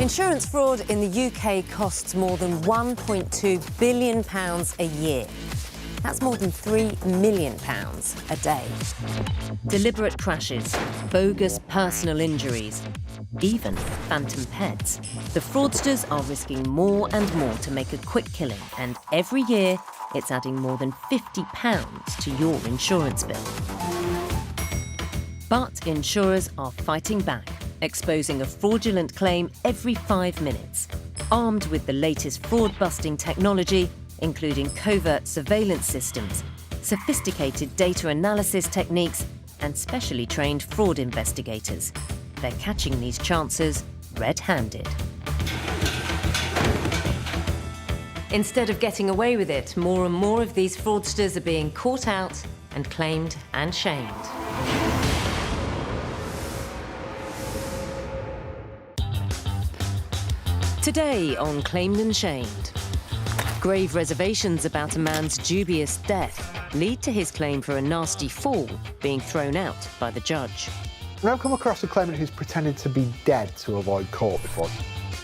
Insurance fraud in the UK costs more than £1.2 billion a year. That's more than £3 million a day. Deliberate crashes, bogus personal injuries, even phantom pets. The fraudsters are risking more and more to make a quick killing, and every year it's adding more than £50 to your insurance bill. But insurers are fighting back, exposing a fraudulent claim every 5 minutes. Armed with the latest fraud-busting technology, including covert surveillance systems, sophisticated data analysis techniques, and specially trained fraud investigators, they're catching these chancers red-handed. Instead of getting away with it, more and more of these fraudsters are being caught out and claimed and shamed. Today on Claimed and Shamed, grave reservations about a man's dubious death lead to his claim for a nasty fall being thrown out by the judge. I've never come across a claimant who's pretended to be dead to avoid court before.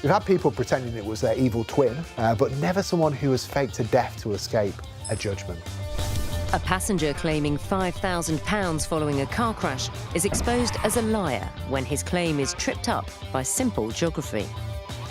We've had people pretending it was their evil twin, but never someone who has faked a death to escape a judgment. A passenger claiming £5,000 following a car crash is exposed as a liar when his claim is tripped up by simple geography.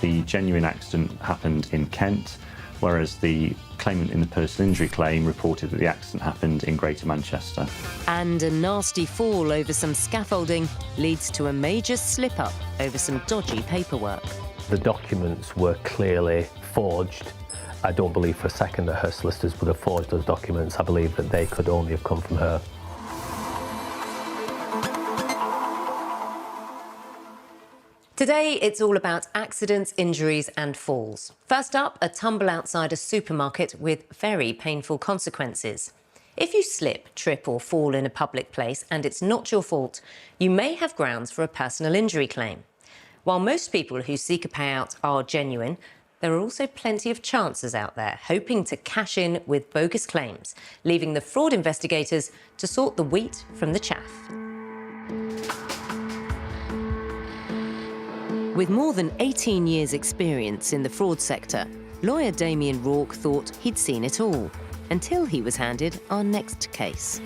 The genuine accident happened in Kent, whereas the claimant in the personal injury claim reported that the accident happened in Greater Manchester. And a nasty fall over some scaffolding leads to a major slip-up over some dodgy paperwork. The documents were clearly forged. I don't believe for a second that her solicitors would have forged those documents. I believe that they could only have come from her. Today, it's all about accidents, injuries and falls. First up, a tumble outside a supermarket with very painful consequences. If you slip, trip or fall in a public place and it's not your fault, you may have grounds for a personal injury claim. While most people who seek a payout are genuine, there are also plenty of chancers out there hoping to cash in with bogus claims, leaving the fraud investigators to sort the wheat from the chaff. With more than 18 years' experience in the fraud sector, lawyer Damien Rourke thought he'd seen it all, until he was handed our next case.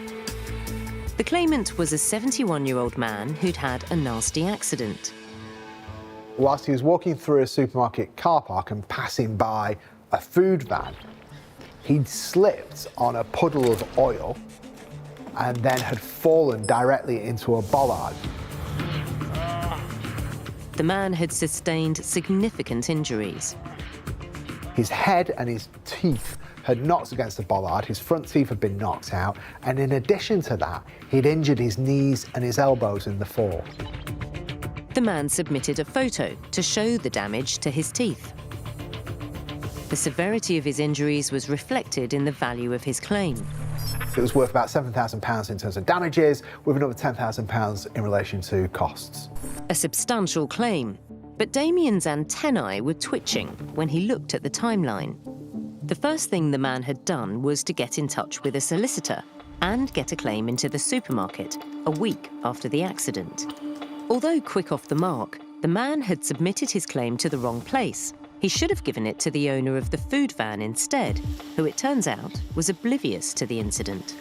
The claimant was a 71-year-old man who'd had a nasty accident. Whilst he was walking through a supermarket car park and passing by a food van, he'd slipped on a puddle of oil and then had fallen directly into a bollard. The man had sustained significant injuries. His head and his teeth had knocked against the bollard, his front teeth had been knocked out, and in addition to that, he'd injured his knees and his elbows in the fall. The man submitted a photo to show the damage to his teeth. The severity of his injuries was reflected in the value of his claim. It was worth about £7,000 in terms of damages, with another £10,000 in relation to costs. A substantial claim, but Damien's antennae were twitching when he looked at the timeline. The first thing the man had done was to get in touch with a solicitor and get a claim into the supermarket a week after the accident. Although quick off the mark, the man had submitted his claim to the wrong place. He should have given it to the owner of the food van instead, who it turns out was oblivious to the incident.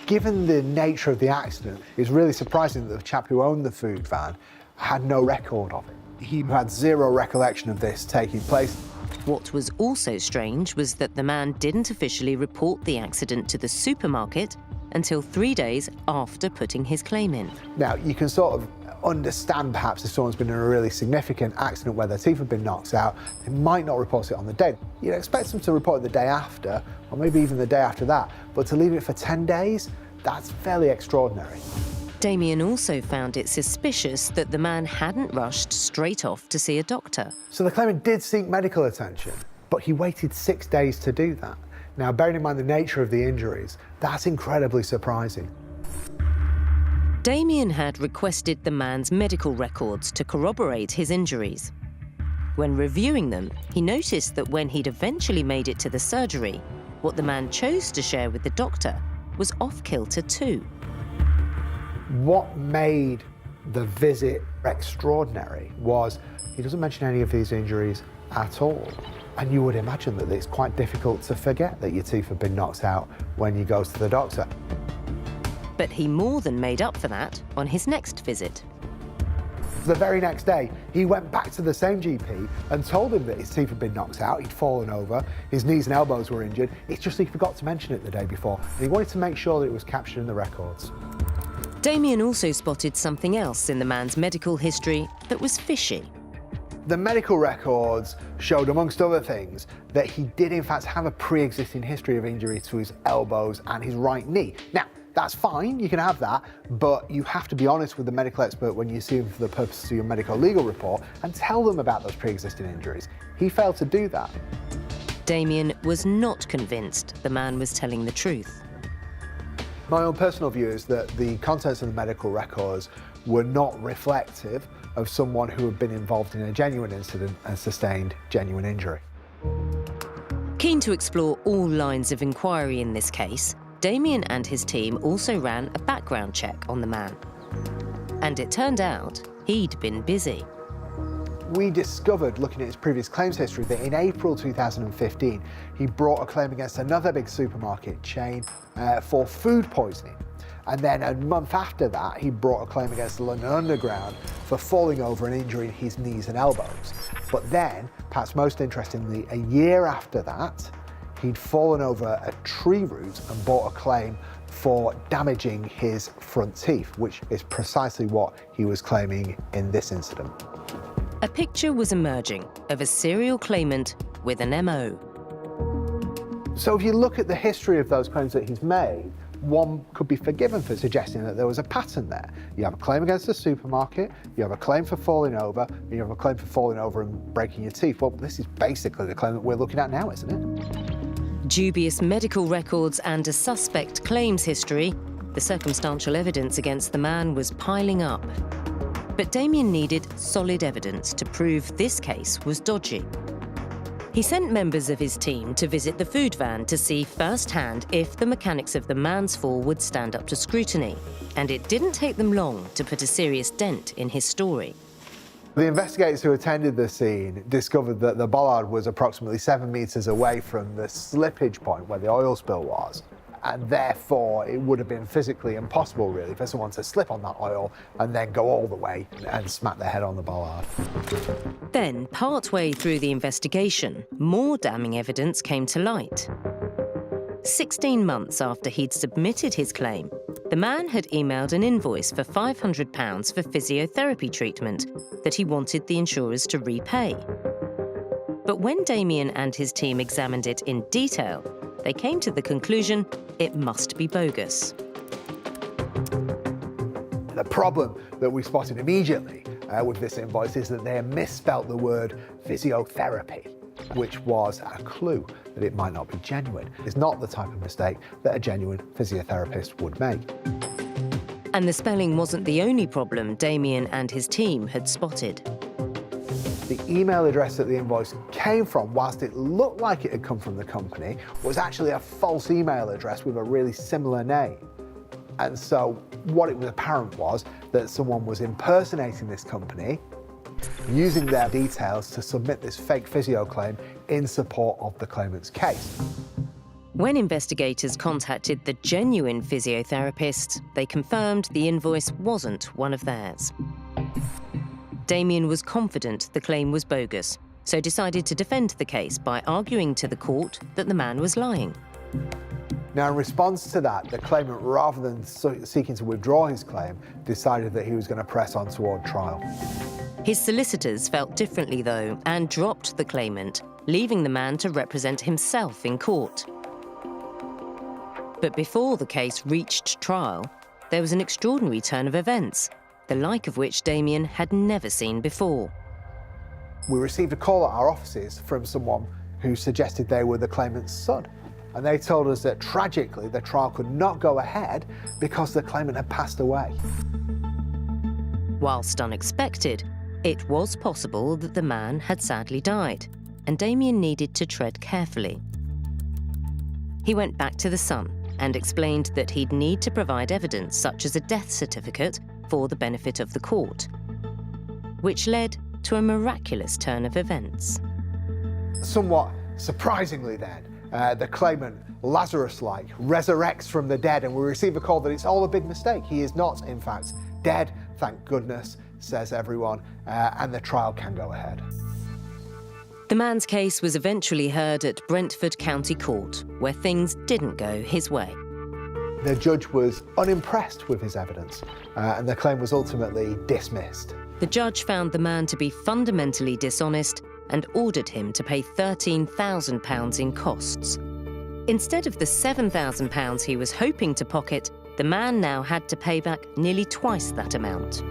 Given the nature of the accident, it's really surprising that the chap who owned the food van had no record of it. He had zero recollection of this taking place. What was also strange was that the man didn't officially report the accident to the supermarket until 3 days after putting his claim in. Now, you can sort of understand perhaps if someone's been in a really significant accident where their teeth have been knocked out, they might not report it on the day. You'd expect them to report it the day after, or maybe even the day after that, but to leave it for 10 days, that's fairly extraordinary. Damien also found it suspicious that the man hadn't rushed straight off to see a doctor. So the claimant did seek medical attention, but he waited 6 days to do that. Now, bearing in mind the nature of the injuries, that's incredibly surprising. Damien had requested the man's medical records to corroborate his injuries. When reviewing them, he noticed that when he'd eventually made it to the surgery, what the man chose to share with the doctor was off-kilter too. What made the visit extraordinary was he doesn't mention any of these injuries at all. And you would imagine that it's quite difficult to forget that your teeth have been knocked out when you go to the doctor. But he more than made up for that on his next visit. The very next day, he went back to the same GP and told him that his teeth had been knocked out, he'd fallen over, his knees and elbows were injured. It's just he forgot to mention it the day before, and he wanted to make sure that it was captured in the records. Damien also spotted something else in the man's medical history that was fishy. The medical records showed, amongst other things, that he did in fact have a pre-existing history of injury to his elbows and his right knee. Now, that's fine, you can have that, but you have to be honest with the medical expert when you see him for the purposes of your medical legal report and tell them about those pre-existing injuries. He failed to do that. Damien was not convinced the man was telling the truth. My own personal view is that the contents of the medical records were not reflective of someone who had been involved in a genuine incident and sustained genuine injury. Keen to explore all lines of inquiry in this case, Damien and his team also ran a background check on the man. And it turned out he'd been busy. We discovered, looking at his previous claims history, that in April 2015, he brought a claim against another big supermarket chain for food poisoning. And then a month after that, he brought a claim against the London Underground for falling over and injuring his knees and elbows. But then, perhaps most interestingly, a year after that, he'd fallen over a tree root and brought a claim for damaging his front teeth, which is precisely what he was claiming in this incident. A picture was emerging of a serial claimant with an MO. So if you look at the history of those claims that he's made, one could be forgiven for suggesting that there was a pattern there. You have a claim against a supermarket, you have a claim for falling over, and you have a claim for falling over and breaking your teeth. Well, this is basically the claim that we're looking at now, isn't it? Dubious medical records and a suspect claims history, the circumstantial evidence against the man was piling up. But Damien needed solid evidence to prove this case was dodgy. He sent members of his team to visit the food van to see firsthand if the mechanics of the man's fall would stand up to scrutiny. And it didn't take them long to put a serious dent in his story. The investigators who attended the scene discovered that the bollard was approximately 7 meters away from the slippage point where the oil spill was. And therefore, it would have been physically impossible, really, for someone to slip on that oil and then go all the way and smack their head on the bollard. Then, partway through the investigation, more damning evidence came to light. 16 months after he'd submitted his claim, the man had emailed an invoice for £500 for physiotherapy treatment that he wanted the insurers to repay. But when Damien and his team examined it in detail, they came to the conclusion it must be bogus. The problem that we spotted immediately with this invoice is that they had misspelt the word physiotherapy, which was a clue that it might not be genuine. It's not the type of mistake that a genuine physiotherapist would make. And the spelling wasn't the only problem Damien and his team had spotted. The email address that the invoice came from, whilst it looked like it had come from the company, was actually a false email address with a really similar name. And so what it was apparent was that someone was impersonating this company, using their details to submit this fake physio claim in support of the claimant's case. When investigators contacted the genuine physiotherapist, they confirmed the invoice wasn't one of theirs. Damien was confident the claim was bogus, so decided to defend the case by arguing to the court that the man was lying. Now, in response to that, the claimant, rather than seeking to withdraw his claim, decided that he was going to press on toward trial. His solicitors felt differently, though, and dropped the claimant, leaving the man to represent himself in court. But before the case reached trial, there was an extraordinary turn of events, the like of which Damien had never seen before. We received a call at our offices from someone who suggested they were the claimant's son. And they told us that, tragically, the trial could not go ahead because the claimant had passed away. Whilst unexpected, it was possible that the man had sadly died, and Damien needed to tread carefully. He went back to the Sun and explained that he'd need to provide evidence such as a death certificate for the benefit of the court, which led to a miraculous turn of events. Somewhat surprisingly then, the claimant, Lazarus-like, resurrects from the dead, and we receive a call that it's all a big mistake. He is not, in fact, dead, thank goodness, says everyone, and the trial can go ahead. The man's case was eventually heard at Brentford County Court, where things didn't go his way. The judge was unimpressed with his evidence, and the claim was ultimately dismissed. The judge found the man to be fundamentally dishonest and ordered him to pay £13,000 in costs. Instead of the £7,000 he was hoping to pocket, the man now had to pay back nearly twice that amount.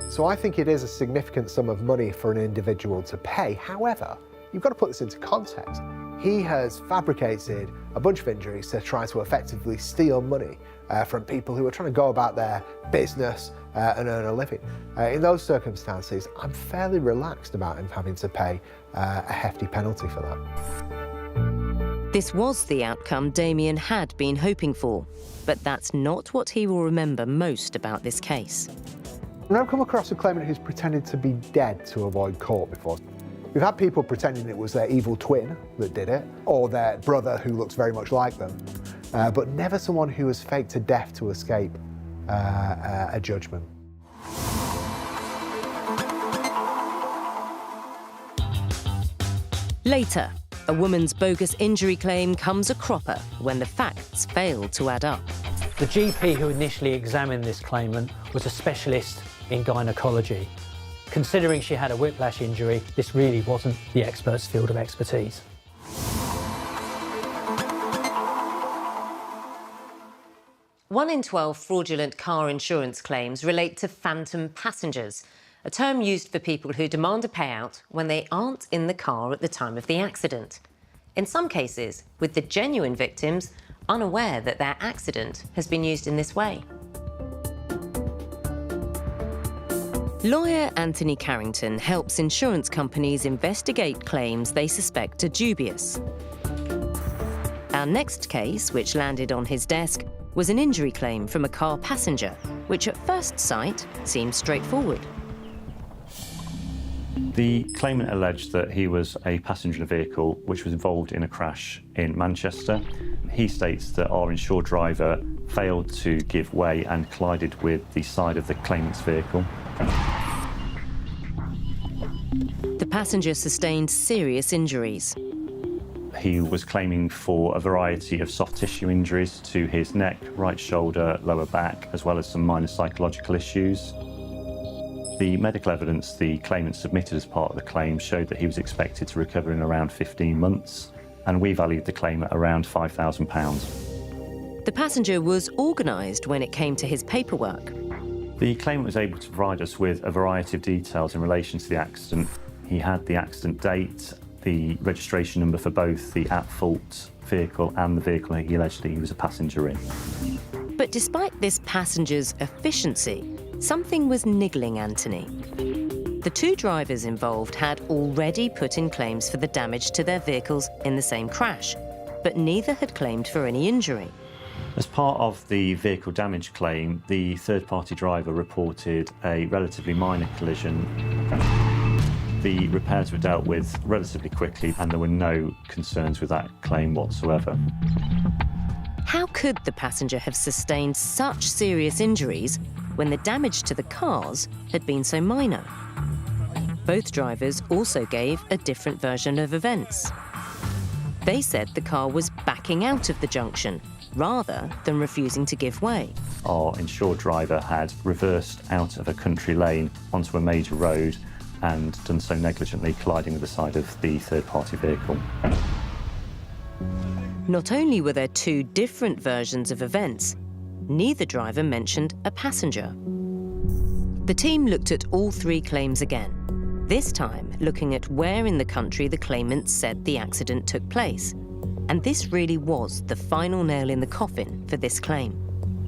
So I think it is a significant sum of money for an individual to pay. However, you've got to put this into context. He has fabricated a bunch of injuries to try to effectively steal money from people who are trying to go about their business and earn a living. In those circumstances, I'm fairly relaxed about him having to pay a hefty penalty for that. This was the outcome Damien had been hoping for, but that's not what he will remember most about this case. I've never come across a claimant who's pretended to be dead to avoid court before. We've had people pretending it was their evil twin that did it, or their brother who looks very much like them, but never someone who has faked to death to escape a judgment. Later, a woman's bogus injury claim comes a cropper when the facts fail to add up. The GP who initially examined this claimant was a specialist in gynecology. Considering she had a whiplash injury, this really wasn't the expert's field of expertise. One in 12 fraudulent car insurance claims relate to phantom passengers, a term used for people who demand a payout when they aren't in the car at the time of the accident. In some cases, with the genuine victims unaware that their accident has been used in this way. Lawyer Anthony Carrington helps insurance companies investigate claims they suspect are dubious. Our next case, which landed on his desk, was an injury claim from a car passenger, which at first sight seemed straightforward. The claimant alleged that he was a passenger in a vehicle which was involved in a crash in Manchester. He states that our insured driver failed to give way and collided with the side of the claimant's vehicle. The passenger sustained serious injuries. He was claiming for a variety of soft tissue injuries to his neck, right shoulder, lower back, as well as some minor psychological issues. The medical evidence the claimant submitted as part of the claim showed that he was expected to recover in around 15 months, and we valued the claim at around £5,000. The passenger was organised when it came to his paperwork. The claimant was able to provide us with a variety of details in relation to the accident. He had the accident date, the registration number for both the at-fault vehicle and the vehicle he allegedly he was a passenger in. But despite this passenger's efficiency, something was niggling Anthony. The two drivers involved had already put in claims for the damage to their vehicles in the same crash, but neither had claimed for any injury. As part of the vehicle damage claim, the third-party driver reported a relatively minor collision. The repairs were dealt with relatively quickly, and there were no concerns with that claim whatsoever. How could the passenger have sustained such serious injuries when the damage to the cars had been so minor? Both drivers also gave a different version of events. They said the car was backing out of the junction rather than refusing to give way. Our insured driver had reversed out of a country lane onto a major road and done so negligently, colliding with the side of the third-party vehicle. Not only were there two different versions of events, neither driver mentioned a passenger. The team looked at all three claims again, this time looking at where in the country the claimant said the accident took place. And this really was the final nail in the coffin for this claim.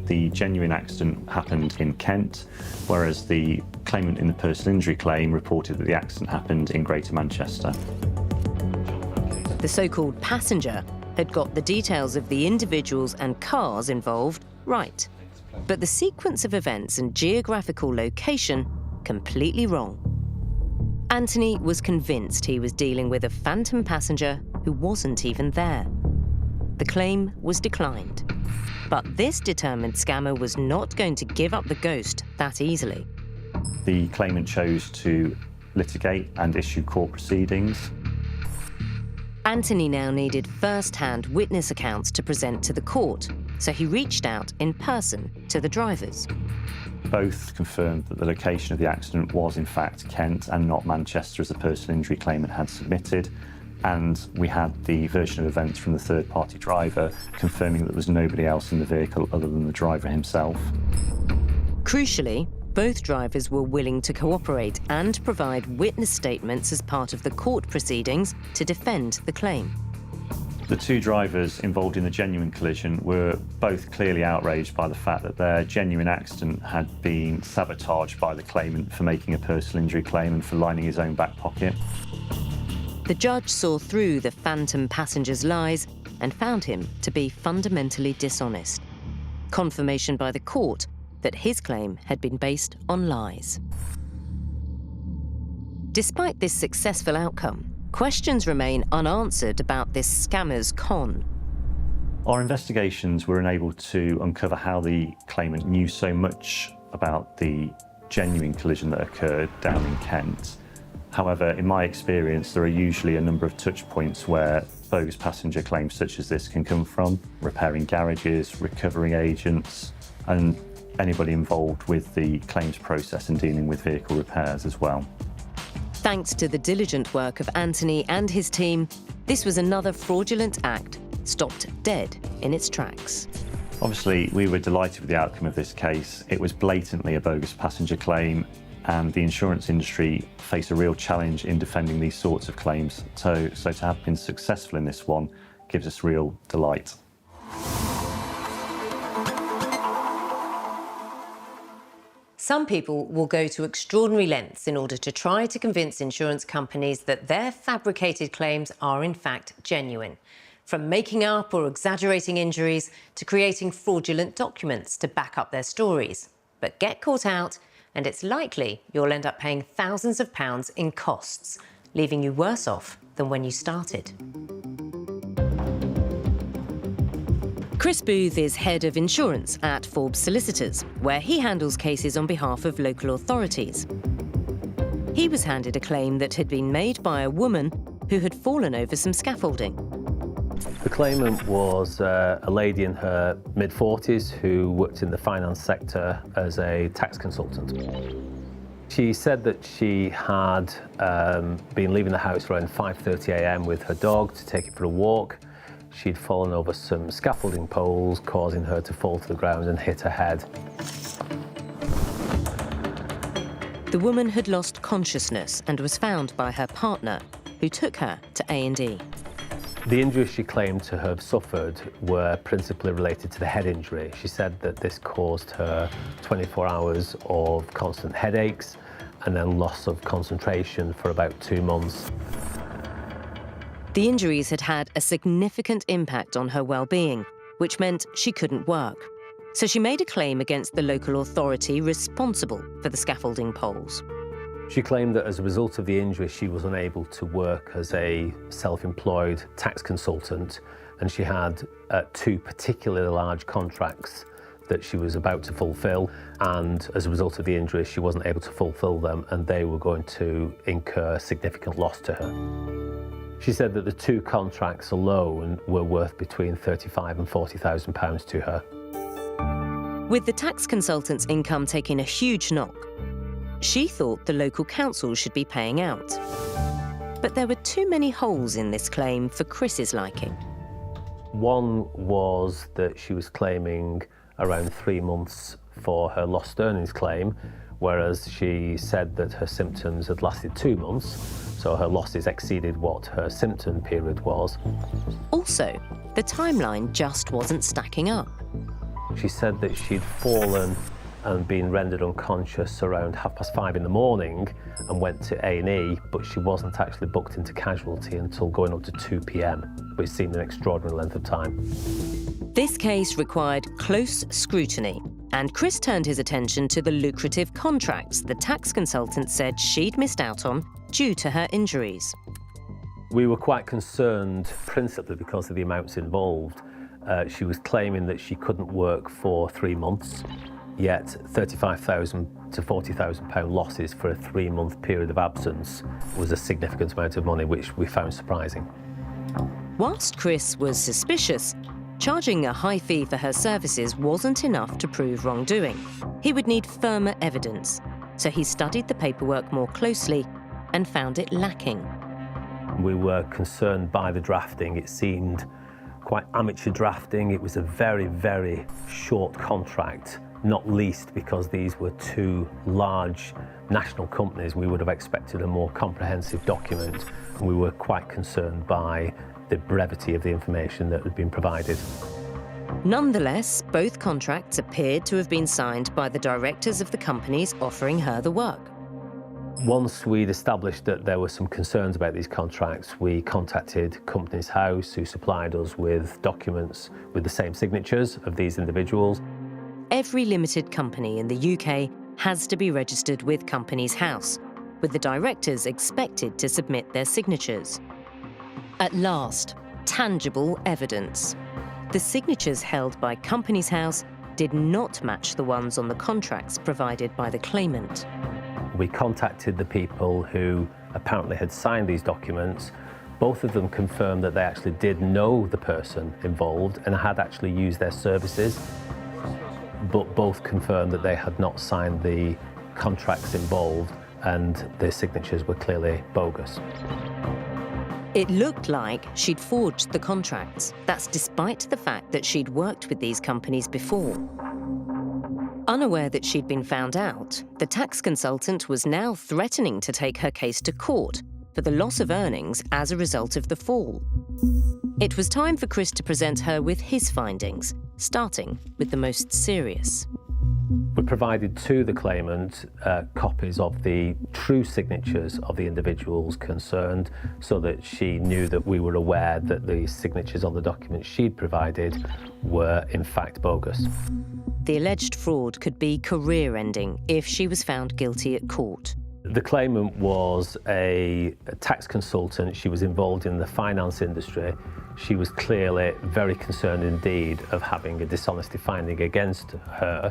The genuine accident happened in Kent, whereas the claimant in the personal injury claim reported that the accident happened in Greater Manchester. The so-called passenger had got the details of the individuals and cars involved right. but the sequence of events and geographical location completely wrong. Anthony was convinced he was dealing with a phantom passenger who wasn't even there. The claim was declined. But this determined scammer was not going to give up the ghost that easily. The claimant chose to litigate and issue court proceedings. Anthony now needed first-hand witness accounts to present to the court, so he reached out in person to the drivers. Both confirmed that the location of the accident was in fact Kent and not Manchester, as the personal injury claimant had submitted. And we had the version of events from the third-party driver confirming that there was nobody else in the vehicle other than the driver himself. Crucially, both drivers were willing to cooperate and provide witness statements as part of the court proceedings to defend the claim. The two drivers involved in the genuine collision were both clearly outraged by the fact that their genuine accident had been sabotaged by the claimant for making a personal injury claim and for lining his own back pocket. The judge saw through the phantom passenger's lies and found him to be fundamentally dishonest. Confirmation by the court that his claim had been based on lies. Despite this successful outcome, questions remain unanswered about this scammer's con. Our investigations were enabled to uncover how the claimant knew so much about the genuine collision that occurred down in Kent. However, in my experience, there are usually a number of touch points where bogus passenger claims such as this can come from: repairing garages, recovering agents, and anybody involved with the claims process and dealing with vehicle repairs as well. Thanks to the diligent work of Anthony and his team, this was another fraudulent act stopped dead in its tracks. Obviously, we were delighted with the outcome of this case. It was blatantly a bogus passenger claim, and the insurance industry face a real challenge in defending these sorts of claims. So to have been successful in this one gives us real delight. Some people will go to extraordinary lengths in order to try to convince insurance companies that their fabricated claims are in fact genuine. From making up or exaggerating injuries to creating fraudulent documents to back up their stories. But get caught out, and it's likely you'll end up paying thousands of pounds in costs, leaving you worse off than when you started. Chris Booth is head of insurance at Forbes Solicitors, where he handles cases on behalf of local authorities. He was handed a claim that had been made by a woman who had fallen over some scaffolding. The claimant was a lady in her mid-40s who worked in the finance sector as a tax consultant. She said that she had been leaving the house around 5:30 a.m. with her dog to take it for a walk. She'd fallen over some scaffolding poles, causing her to fall to the ground and hit her head. The woman had lost consciousness and was found by her partner, who took her to A&E. The injuries she claimed to have suffered were principally related to the head injury. She said that this caused her 24 hours of constant headaches and then loss of concentration for about 2 months. The injuries had had a significant impact on her well-being, which meant she couldn't work. So she made a claim against the local authority responsible for the scaffolding poles. She claimed that as a result of the injury, she was unable to work as a self-employed tax consultant, and she had 2 particularly large contracts that she was about to fulfill, and as a result of the injury, she wasn't able to fulfill them, and they were going to incur significant loss to her. She said that the 2 contracts alone were worth between £35,000 and £40,000 to her. With the tax consultant's income taking a huge knock, she thought the local council should be paying out. But there were too many holes in this claim for Chris's liking. One was that she was claiming around 3 months for her lost earnings claim, whereas she said that her symptoms had lasted 2 months, so her losses exceeded what her symptom period was. Also, the timeline just wasn't stacking up. She said that she'd fallen and been rendered unconscious around 5:30 in the morning and went to A&E, but she wasn't actually booked into casualty until going up to 2 p.m, which seemed an extraordinary length of time. This case required close scrutiny, and Chris turned his attention to the lucrative contracts the tax consultant said she'd missed out on due to her injuries. We were quite concerned, principally because of the amounts involved. She was claiming that she couldn't work for 3 months, yet £35,000 to £40,000 losses for a 3-month period of absence was a significant amount of money, which we found surprising. Whilst Chris was suspicious, charging a high fee for her services wasn't enough to prove wrongdoing. He would need firmer evidence, so he studied the paperwork more closely and found it lacking. We were concerned by the drafting. It seemed quite amateur drafting. It was a very, very short contract, not least because these were 2 large national companies. We would have expected a more comprehensive document, and we were quite concerned by the brevity of the information that had been provided. Nonetheless, both contracts appeared to have been signed by the directors of the companies offering her the work. Once we'd established that there were some concerns about these contracts, we contacted Companies House, who supplied us with documents with the same signatures of these individuals. Every limited company in the UK has to be registered with Companies House, with the directors expected to submit their signatures. At last, tangible evidence. The signatures held by Companies House did not match the ones on the contracts provided by the claimant. We contacted the people who apparently had signed these documents. Both of them confirmed that they actually did know the person involved and had actually used their services, but both confirmed that they had not signed the contracts involved and their signatures were clearly bogus. It looked like she'd forged the contracts. That's despite the fact that she'd worked with these companies before. Unaware that she'd been found out, the tax consultant was now threatening to take her case to court for the loss of earnings as a result of the fall. It was time for Chris to present her with his findings, starting with the most serious. We provided to the claimant copies of the true signatures of the individuals concerned so that she knew that we were aware that the signatures on the documents she'd provided were in fact bogus. The alleged fraud could be career-ending if she was found guilty at court. The claimant was a tax consultant. She was involved in the finance industry. She was clearly very concerned indeed of having a dishonesty finding against her.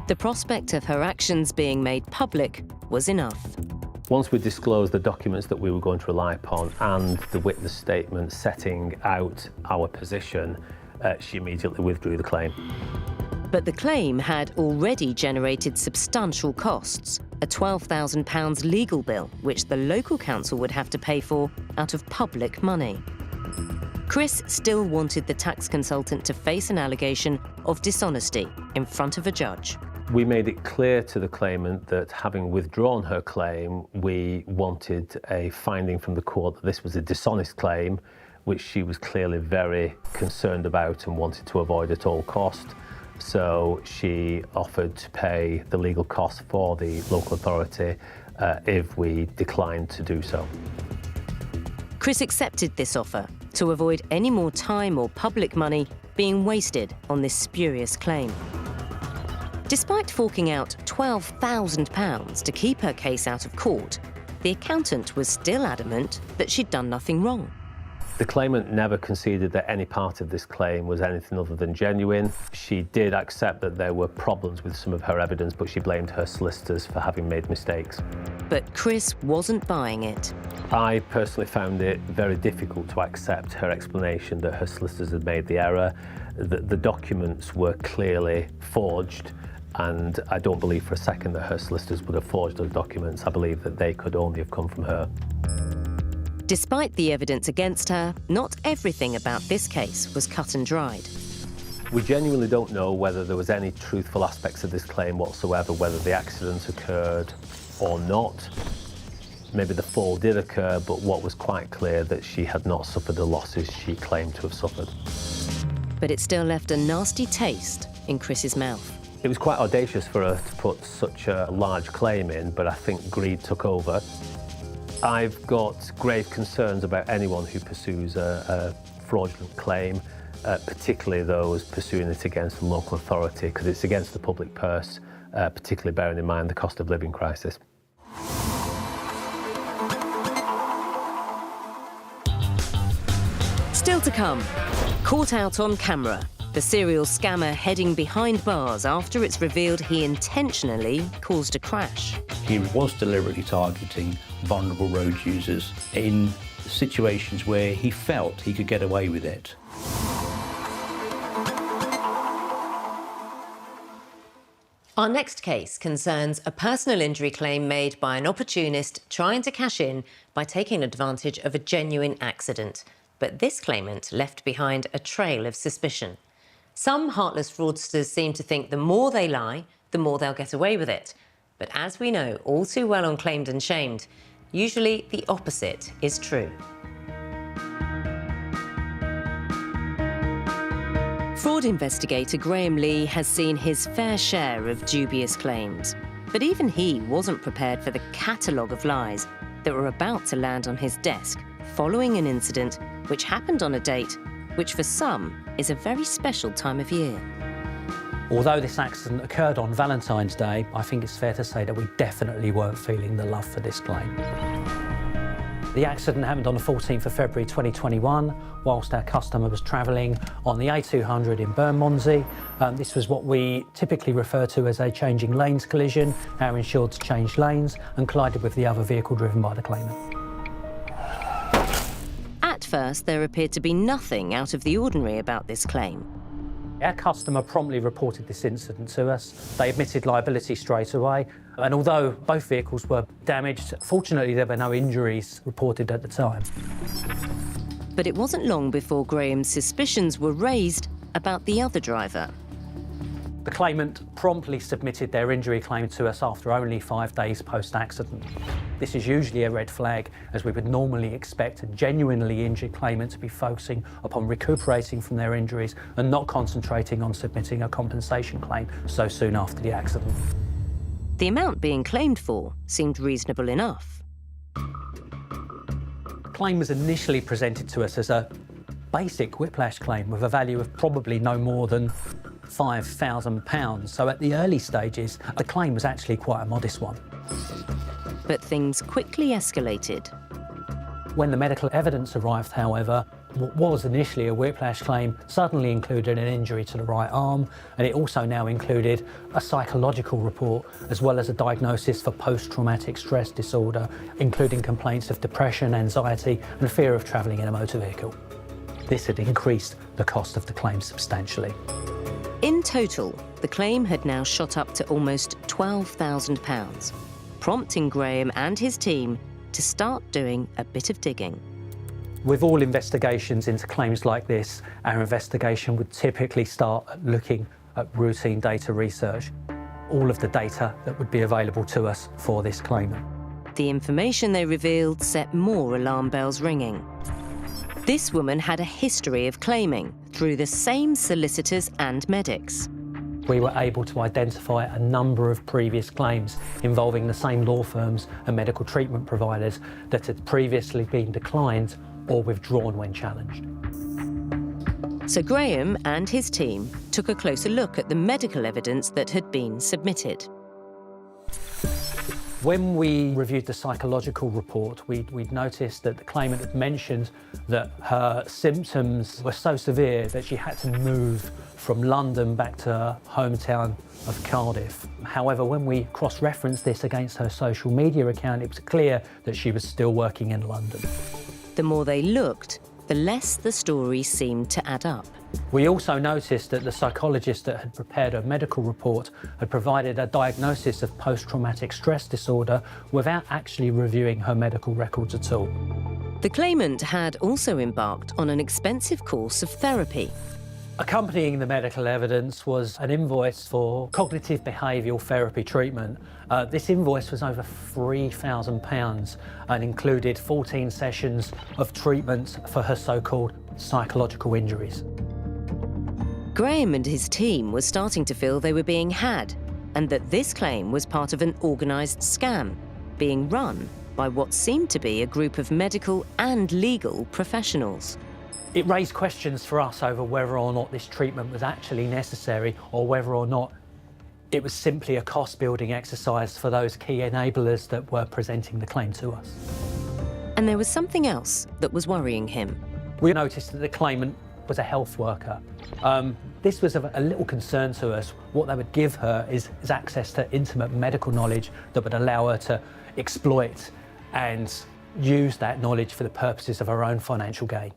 The prospect of her actions being made public was enough. Once we disclosed the documents that we were going to rely upon and the witness statement setting out our position, she immediately withdrew the claim. But the claim had already generated substantial costs, a £12,000 legal bill, which the local council would have to pay for out of public money. Chris still wanted the tax consultant to face an allegation of dishonesty in front of a judge. We made it clear to the claimant that having withdrawn her claim, we wanted a finding from the court that this was a dishonest claim, which she was clearly very concerned about and wanted to avoid at all cost. So she offered to pay the legal costs for the local authority if we declined to do so. Chris accepted this offer to avoid any more time or public money being wasted on this spurious claim. Despite forking out £12,000 to keep her case out of court, the accountant was still adamant that she'd done nothing wrong. The claimant never conceded that any part of this claim was anything other than genuine. She did accept that there were problems with some of her evidence, but she blamed her solicitors for having made mistakes. But Chris wasn't buying it. I personally found it very difficult to accept her explanation that her solicitors had made the error, that the documents were clearly forged, and I don't believe for a second that her solicitors would have forged those documents. I believe that they could only have come from her. Despite the evidence against her, not everything about this case was cut and dried. We genuinely don't know whether there was any truthful aspects of this claim whatsoever, whether the accident occurred or not. Maybe the fall did occur, but what was quite clear that she had not suffered the losses she claimed to have suffered. But it still left a nasty taste in Chris's mouth. It was quite audacious for her to put such a large claim in, but I think greed took over. I've got grave concerns about anyone who pursues a fraudulent claim. particularly those pursuing it against the local authority, because it's against the public purse, particularly bearing in mind the cost of living crisis. Still to come, caught out on camera, the serial scammer heading behind bars after it's revealed he intentionally caused a crash. He was deliberately targeting vulnerable road users in situations where he felt he could get away with it. Our next case concerns a personal injury claim made by an opportunist trying to cash in by taking advantage of a genuine accident. But this claimant left behind a trail of suspicion. Some heartless fraudsters seem to think the more they lie, the more they'll get away with it. But as we know all too well on Claimed and Shamed, usually the opposite is true. Fraud investigator Graham Lee has seen his fair share of dubious claims. But even he wasn't prepared for the catalogue of lies that were about to land on his desk following an incident which happened on a date which for some is a very special time of year. Although this accident occurred on Valentine's Day, I think it's fair to say that we definitely weren't feeling the love for this claim. The accident happened on the 14th of February 2021, whilst our customer was travelling on the A200 in Bermondsey. This was what we typically refer to as a changing lanes collision. Our insured changed lanes and collided with the other vehicle driven by the claimant. At first, there appeared to be nothing out of the ordinary about this claim. Our customer promptly reported this incident to us. They admitted liability straight away, and although both vehicles were damaged, fortunately there were no injuries reported at the time. But it wasn't long before Graham's suspicions were raised about the other driver. The claimant promptly submitted their injury claim to us after only 5 days post-accident. This is usually a red flag, as we would normally expect a genuinely injured claimant to be focusing upon recuperating from their injuries and not concentrating on submitting a compensation claim so soon after the accident. The amount being claimed for seemed reasonable enough. The claim was initially presented to us as a basic whiplash claim with a value of probably no more than £5,000. So at the early stages, the claim was actually quite a modest one. But things quickly escalated. When the medical evidence arrived, however, what was initially a whiplash claim suddenly included an injury to the right arm, and it also now included a psychological report as well as a diagnosis for post-traumatic stress disorder, including complaints of depression, anxiety and fear of travelling in a motor vehicle. This had increased the cost of the claim substantially. In total, the claim had now shot up to almost £12,000, prompting Graham and his team to start doing a bit of digging. With all investigations into claims like this, our investigation would typically start looking at routine data research, all of the data that would be available to us for this claimant. The information they revealed set more alarm bells ringing. This woman had a history of claiming through the same solicitors and medics. We were able to identify a number of previous claims involving the same law firms and medical treatment providers that had previously been declined or withdrawn when challenged. So Graham and his team took a closer look at the medical evidence that had been submitted. When we reviewed the psychological report, we'd noticed that the claimant had mentioned that her symptoms were so severe that she had to move from London back to her hometown of Cardiff. However, when we cross-referenced this against her social media account, it was clear that she was still working in London. The more they looked, the less the story seemed to add up. We also noticed that the psychologist that had prepared her medical report had provided a diagnosis of post-traumatic stress disorder without actually reviewing her medical records at all. The claimant had also embarked on an expensive course of therapy. Accompanying the medical evidence was an invoice for cognitive behavioural therapy treatment. This invoice was over £3,000 and included 14 sessions of treatment for her so-called psychological injuries. Graham and his team were starting to feel they were being had, and that this claim was part of an organised scam being run by what seemed to be a group of medical and legal professionals. It raised questions for us over whether or not this treatment was actually necessary or whether or not it was simply a cost-building exercise for those key enablers that were presenting the claim to us. And there was something else that was worrying him. We noticed that the claimant was a health worker. This was of a little concern to us. What they would give her is access to intimate medical knowledge that would allow her to exploit and use that knowledge for the purposes of her own financial gain.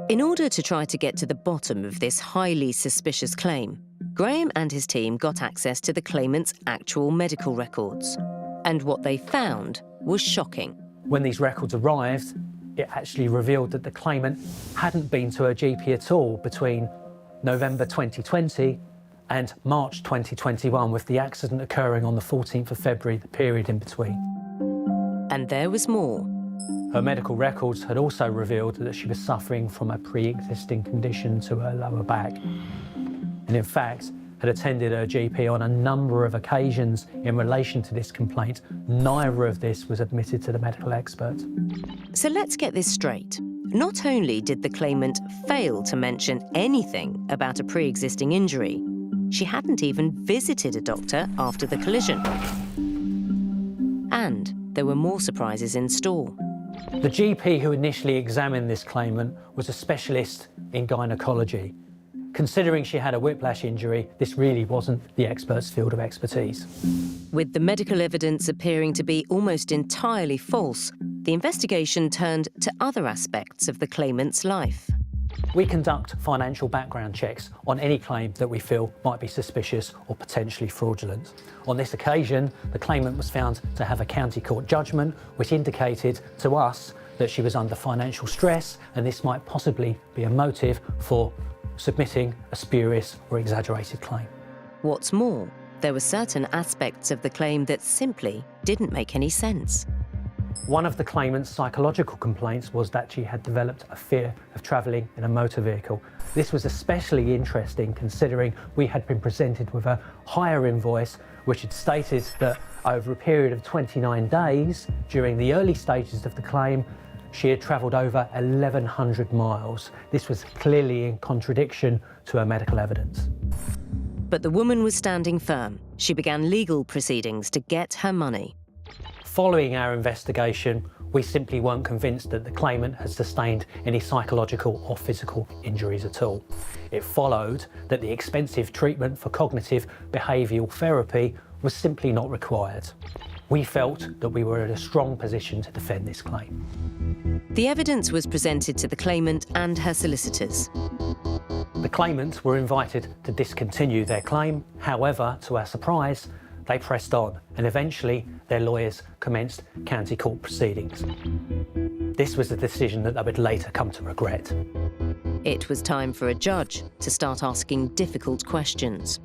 In order to try to get to the bottom of this highly suspicious claim, Graham and his team got access to the claimant's actual medical records. And what they found was shocking. When these records arrived, it actually revealed that the claimant hadn't been to her GP at all between November 2020 and March 2021, with the accident occurring on the 14th of February, the period in between. And there was more. Her medical records had also revealed that she was suffering from a pre-existing condition to her lower back. And in fact, had attended her GP on a number of occasions in relation to this complaint. Neither of this was admitted to the medical expert. So let's get this straight. Not only did the claimant fail to mention anything about a pre-existing injury, she hadn't even visited a doctor after the collision. And there were more surprises in store. The GP who initially examined this claimant was a specialist in gynecology. Considering she had a whiplash injury, this really wasn't the expert's field of expertise. With the medical evidence appearing to be almost entirely false, the investigation turned to other aspects of the claimant's life. We conduct financial background checks on any claim that we feel might be suspicious or potentially fraudulent. On this occasion, the claimant was found to have a county court judgment which indicated to us that she was under financial stress, and this might possibly be a motive for submitting a spurious or exaggerated claim. What's more, there were certain aspects of the claim that simply didn't make any sense. One of the claimant's psychological complaints was that she had developed a fear of travelling in a motor vehicle. This was especially interesting considering we had been presented with a hire invoice which had stated that over a period of 29 days during the early stages of the claim, she had travelled over 1,100 miles. This was clearly in contradiction to her medical evidence. But the woman was standing firm. She began legal proceedings to get her money. Following our investigation, we simply weren't convinced that the claimant had sustained any psychological or physical injuries at all. It followed that the expensive treatment for cognitive behavioural therapy was simply not required. We felt that we were in a strong position to defend this claim. The evidence was presented to the claimant and her solicitors. The claimants were invited to discontinue their claim. However, to our surprise, they pressed on, and eventually their lawyers commenced county court proceedings. This was a decision that they would later come to regret. It was time for a judge to start asking difficult questions.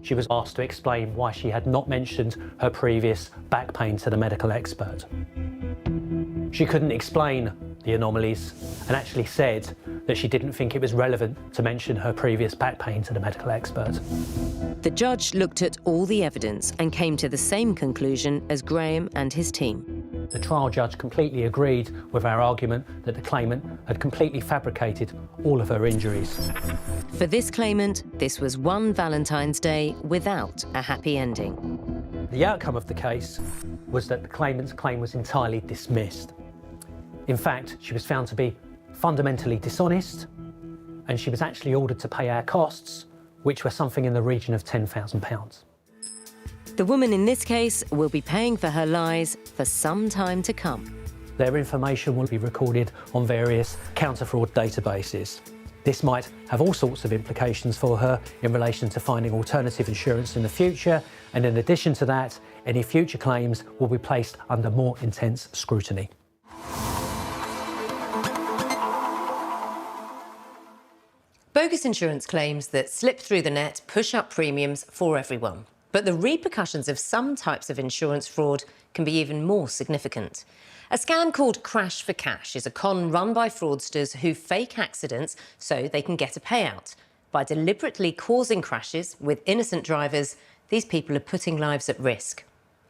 She was asked to explain why she had not mentioned her previous back pain to the medical expert. She couldn't explain the anomalies and actually said that she didn't think it was relevant to mention her previous back pain to the medical expert. The judge looked at all the evidence and came to the same conclusion as Graham and his team. The trial judge completely agreed with our argument that the claimant had completely fabricated all of her injuries. For this claimant, this was one Valentine's Day without a happy ending. The outcome of the case was that the claimant's claim was entirely dismissed. In fact, she was found to be fundamentally dishonest, and she was actually ordered to pay our costs, which were something in the region of £10,000. The woman in this case will be paying for her lies for some time to come. Their information will be recorded on various counter-fraud databases. This might have all sorts of implications for her in relation to finding alternative insurance in the future, and in addition to that, any future claims will be placed under more intense scrutiny. Bogus insurance claims that slip through the net push up premiums for everyone. But the repercussions of some types of insurance fraud can be even more significant. A scam called Crash for Cash is a con run by fraudsters who fake accidents so they can get a payout. By deliberately causing crashes with innocent drivers, these people are putting lives at risk.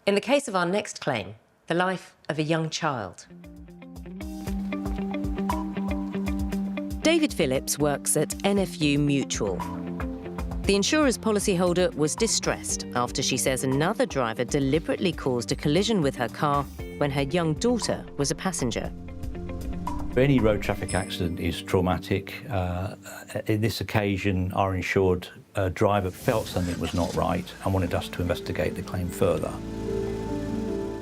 In the case of our next claim, the life of a young child. David Phillips works at NFU Mutual. The insurer's policyholder was distressed after she says another driver deliberately caused a collision with her car when her young daughter was a passenger. Any road traffic accident is traumatic. In this occasion, our insured driver felt something was not right and wanted us to investigate the claim further.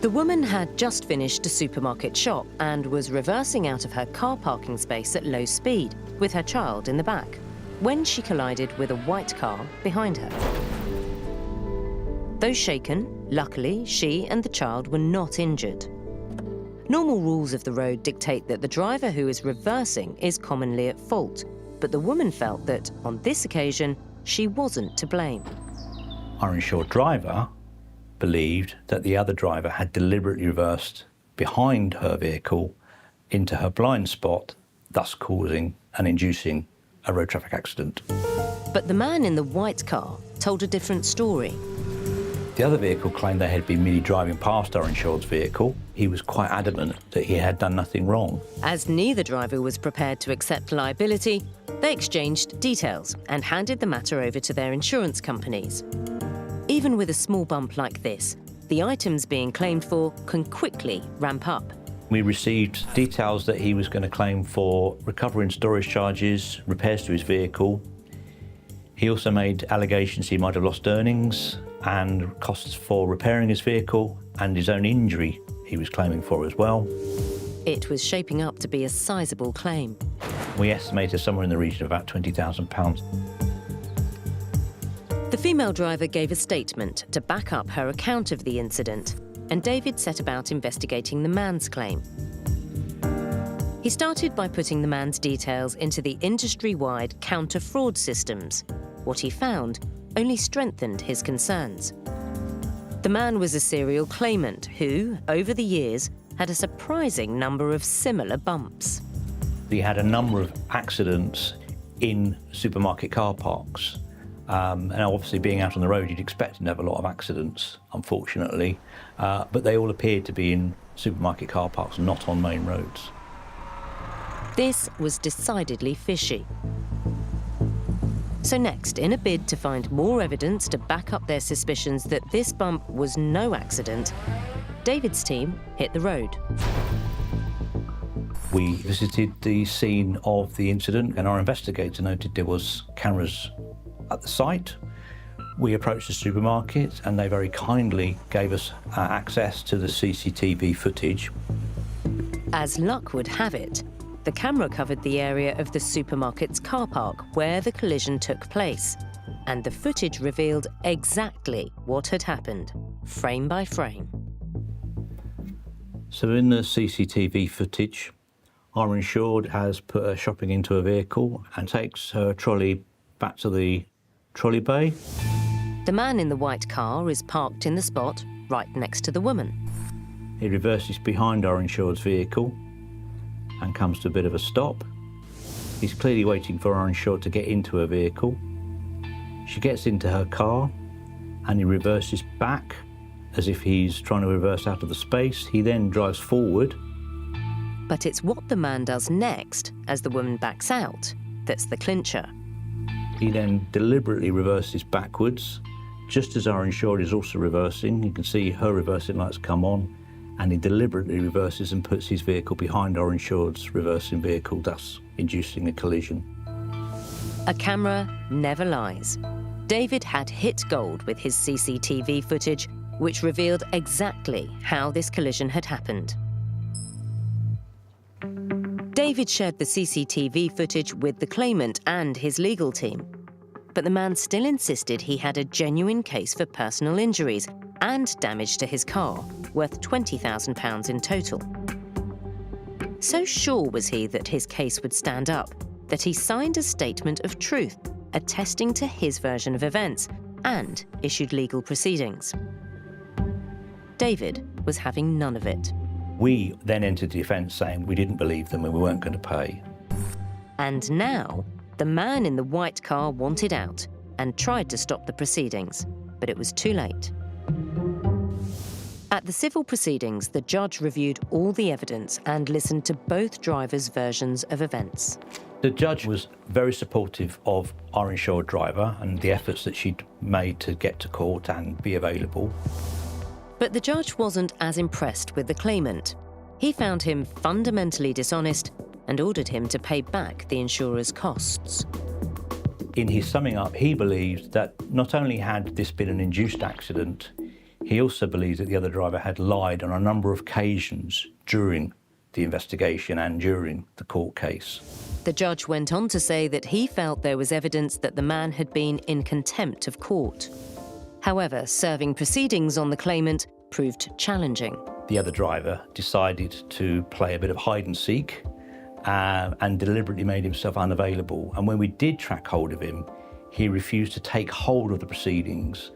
The woman had just finished a supermarket shop and was reversing out of her car parking space at low speed with her child in the back when she collided with a white car behind her. Though shaken, luckily she and the child were not injured. Normal rules of the road dictate that the driver who is reversing is commonly at fault, but the woman felt that, on this occasion, she wasn't to blame. Our insured driver believed that the other driver had deliberately reversed behind her vehicle into her blind spot, thus causing and inducing a road traffic accident. But the man in the white car told a different story. The other vehicle claimed they had been merely driving past our insured's vehicle. He was quite adamant that he had done nothing wrong. As neither driver was prepared to accept liability, they exchanged details and handed the matter over to their insurance companies. Even with a small bump like this, the items being claimed for can quickly ramp up. We received details that he was going to claim for recovery and storage charges, repairs to his vehicle. He also made allegations he might have lost earnings and costs for repairing his vehicle and his own injury he was claiming for as well. It was shaping up to be a sizable claim. We estimated somewhere in the region of about £20,000. The female driver gave a statement to back up her account of the incident, and David set about investigating the man's claim. He started by putting the man's details into the industry-wide counter-fraud systems. What he found only strengthened his concerns. The man was a serial claimant who, over the years, had a surprising number of similar bumps. He had a number of accidents in supermarket car parks. And obviously being out on the road, you'd expect to have a lot of accidents, unfortunately. But they all appeared to be in supermarket car parks, not on main roads. This was decidedly fishy. So next, in a bid to find more evidence to back up their suspicions that this bump was no accident, David's team hit the road. We visited the scene of the incident and our investigator noted there was cameras at the site. We approached the supermarket and they very kindly gave us access to the CCTV footage. As luck would have it, the camera covered the area of the supermarket's car park where the collision took place, and the footage revealed exactly what had happened, frame by frame. So in the CCTV footage, our insured has put her shopping into a vehicle and takes her trolley back to the trolley bay. The man in the white car is parked in the spot right next to the woman. He reverses behind our insured's vehicle and comes to a bit of a stop. He's clearly waiting for our insured to get into her vehicle. She gets into her car and he reverses back as if he's trying to reverse out of the space. He then drives forward. But it's what the man does next, as the woman backs out, that's the clincher. He then deliberately reverses backwards, just as our insured is also reversing. You can see her reversing lights come on, and he deliberately reverses and puts his vehicle behind our insured's reversing vehicle, thus inducing a collision. A camera never lies. David had hit gold with his CCTV footage, which revealed exactly how this collision had happened. David shared the CCTV footage with the claimant and his legal team. But the man still insisted he had a genuine case for personal injuries and damage to his car, worth £20,000 in total. So sure was he that his case would stand up, that he signed a statement of truth, attesting to his version of events, and issued legal proceedings. David was having none of it. We then entered defence saying we didn't believe them and we weren't going to pay. And now, the man in the white car wanted out and tried to stop the proceedings, but it was too late. At the civil proceedings, the judge reviewed all the evidence and listened to both drivers' versions of events. The judge was very supportive of our insured driver and the efforts that she'd made to get to court and be available. But the judge wasn't as impressed with the claimant. He found him fundamentally dishonest and ordered him to pay back the insurer's costs. In his summing up, he believed that not only had this been an induced accident, he also believed that the other driver had lied on a number of occasions during the investigation and during the court case. The judge went on to say that he felt there was evidence that the man had been in contempt of court. However, serving proceedings on the claimant proved challenging. The other driver decided to play a bit of hide and seek and deliberately made himself unavailable. And when we did track hold of him, he refused to take hold of the proceedings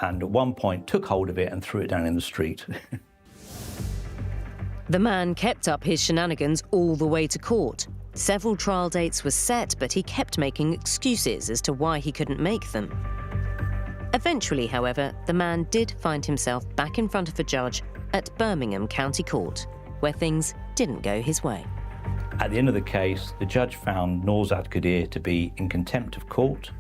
and at one point took hold of it and threw it down in the street. The man kept up his shenanigans all the way to court. Several trial dates were set, but he kept making excuses as to why he couldn't make them. Eventually, however, the man did find himself back in front of a judge at Birmingham County Court, where things didn't go his way. At the end of the case, the judge found Nawzad Qadir to be in contempt of court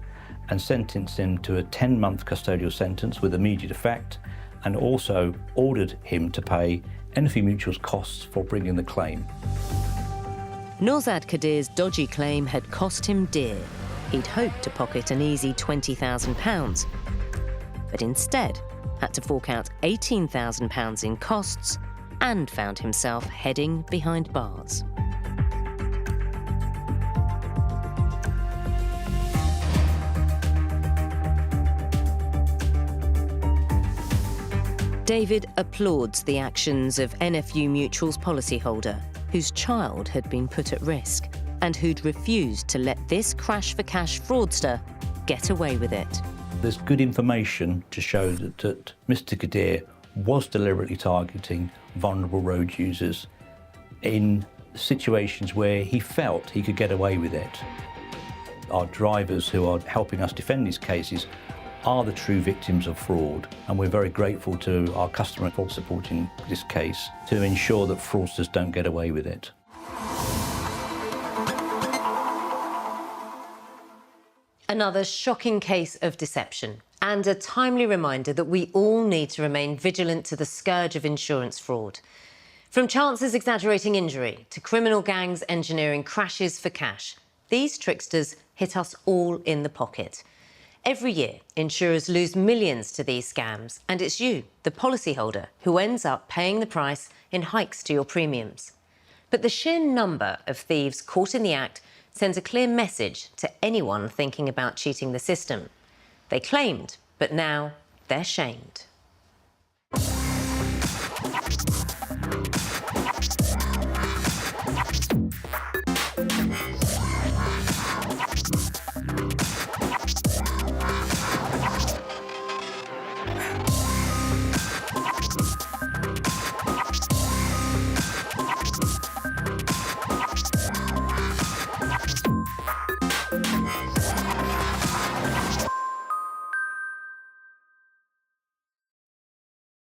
and sentenced him to a 10-month custodial sentence with immediate effect, and also ordered him to pay NFE Mutual's costs for bringing the claim. Nawzad Qadir's dodgy claim had cost him dear. He'd hoped to pocket an easy £20,000, but instead had to fork out £18,000 in costs and found himself heading behind bars. David applauds the actions of NFU Mutual's policyholder, whose child had been put at risk and who'd refused to let this crash-for-cash fraudster get away with it. There's good information to show that Mr. Qadir was deliberately targeting vulnerable road users in situations where he felt he could get away with it. Our drivers who are helping us defend these cases are the true victims of fraud, and we're very grateful to our customer for supporting this case to ensure that fraudsters don't get away with it. Another shocking case of deception, and a timely reminder that we all need to remain vigilant to the scourge of insurance fraud. From chancers exaggerating injury to criminal gangs engineering crashes for cash, these tricksters hit us all in the pocket. Every year, insurers lose millions to these scams, and it's you, the policyholder, who ends up paying the price in hikes to your premiums. But the sheer number of thieves caught in the act sends a clear message to anyone thinking about cheating the system. They claimed, but now they're shamed.